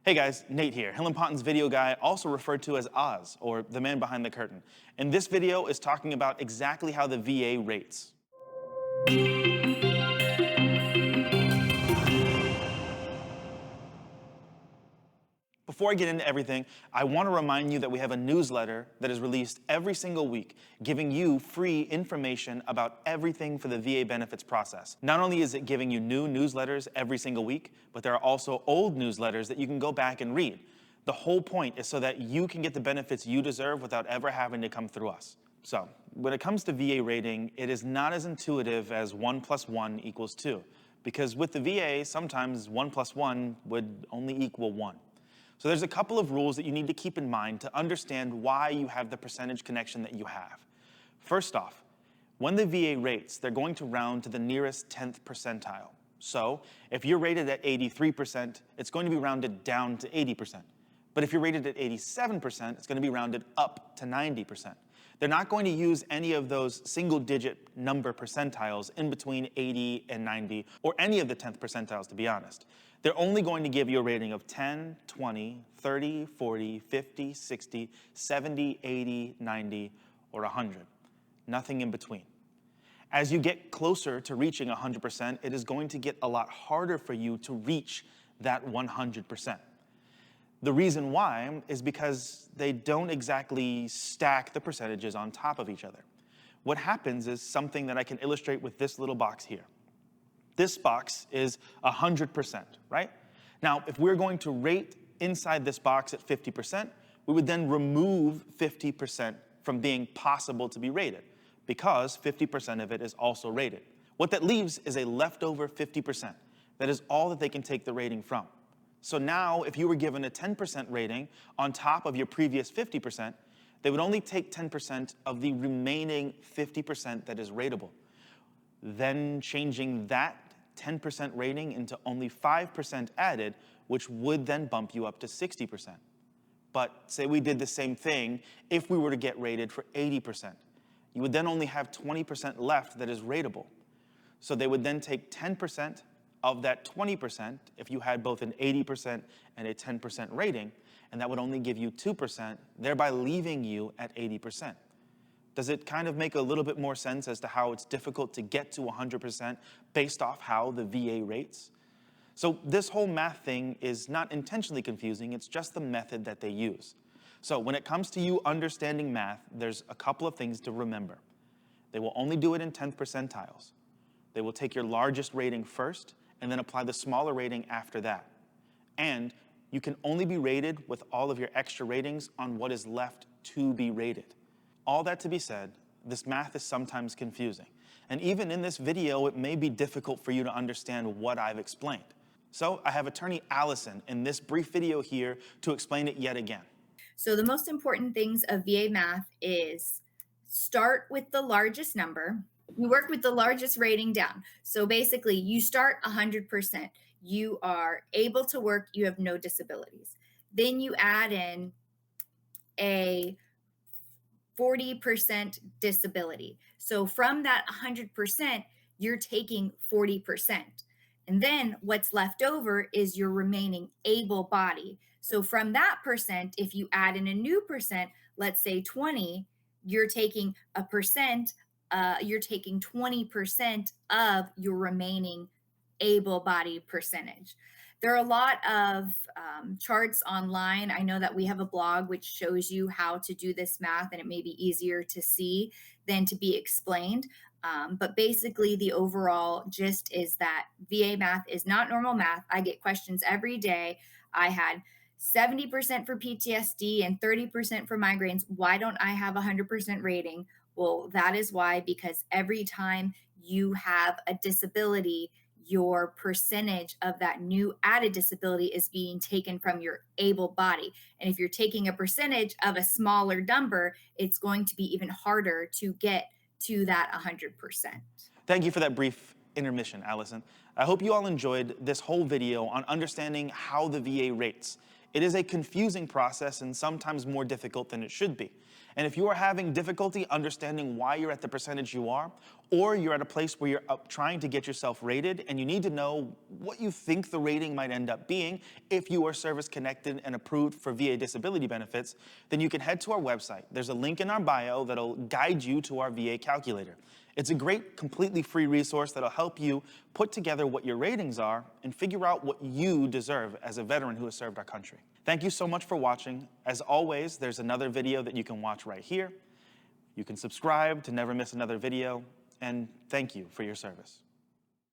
Hey guys, Nate here, Hill and Ponton's video guy, also referred to as Oz, or the man behind the curtain. And this video is talking about exactly how the VA rates. Before I get into everything, I want to remind you that we have a newsletter that is released every single week, giving you free information about everything for the VA benefits process. Not only is it giving you new newsletters every single week, but there are also old newsletters that you can go back and read. The whole point is so that you can get the benefits you deserve without ever having to come through us. So, when it comes to VA rating, it is not as intuitive as 1 + 1 = 2, because with the VA, sometimes 1 + 1 would only equal 1. So there's a couple of rules that you need to keep in mind to understand why you have the percentage connection that you have. First off, when the VA rates, they're going to round to the nearest 10th percentile. So if you're rated at 83%, it's going to be rounded down to 80%. But if you're rated at 87%, it's going to be rounded up to 90%. They're not going to use any of those single-digit number percentiles in between 80 and 90, or any of the 10th percentiles, to be honest. They're only going to give you a rating of 10, 20, 30, 40, 50, 60, 70, 80, 90, or 100. Nothing in between. As you get closer to reaching 100%, it is going to get a lot harder for you to reach that 100%. The reason why is because they don't exactly stack the percentages on top of each other. What happens is something that I can illustrate with this little box here. This box is 100%, right? Now, if we're going to rate inside this box at 50%, we would then remove 50% from being possible to be rated, because 50% of it is also rated. What that leaves is a leftover 50%. That is all that they can take the rating from. So now, if you were given a 10% rating on top of your previous 50%, they would only take 10% of the remaining 50% that is rateable. Then changing that 10% rating into only 5% added, which would then bump you up to 60%. But say we did the same thing if we were to get rated for 80%. You would then only have 20% left that is rateable. So they would then take 10% of that 20% if you had both an 80% and a 10% rating, and that would only give you 2%, thereby leaving you at 80%. Does it kind of make a little bit more sense as to how it's difficult to get to 100% based off how the VA rates? So this whole math thing is not intentionally confusing, it's just the method that they use. So when it comes to you understanding math, there's a couple of things to remember. They will only do it in 10th percentiles. They will take your largest rating first and then apply the smaller rating after that. And you can only be rated with all of your extra ratings on what is left to be rated. All that to be said, this math is sometimes confusing. And even in this video, it may be difficult for you to understand what I've explained. So I have attorney Allison in this brief video here to explain it yet again. So the most important things of VA math is start with the largest number. You work with the largest rating down. So basically you start 100%. You are able to work, you have no disabilities. Then you add in a 40% disability. So from that 100%, you're taking 40%. And then what's left over is your remaining able body. So from that percent, if you add in a new percent, let's say 20, you're taking a percent, you're taking 20% of your remaining able body percentage. There are a lot of charts online. I know that we have a blog which shows you how to do this math, and it may be easier to see than to be explained. But basically, the overall gist is that VA math is not normal math. I get questions every day. I had 70% for PTSD and 30% for migraines. Why don't I have 100% rating? Well, that is why, because every time you have a disability, your percentage of that new added disability is being taken from your able body. And if you're taking a percentage of a smaller number, it's going to be even harder to get to that 100%. Thank you for that brief intermission, Allison. I hope you all enjoyed this whole video on understanding how the VA rates. It is a confusing process and sometimes more difficult than it should be. And if you are having difficulty understanding why you're at the percentage you are, or you're at a place where you're trying to get yourself rated and you need to know what you think the rating might end up being if you are service connected and approved for VA disability benefits, then you can head to our website. There's a link in our bio that'll guide you to our VA calculator. It's a great, completely free resource that'll help you put together what your ratings are and figure out what you deserve as a veteran who has served our country. Thank you so much for watching. As always, there's another video that you can watch right here. You can subscribe to never miss another video, and thank you for your service.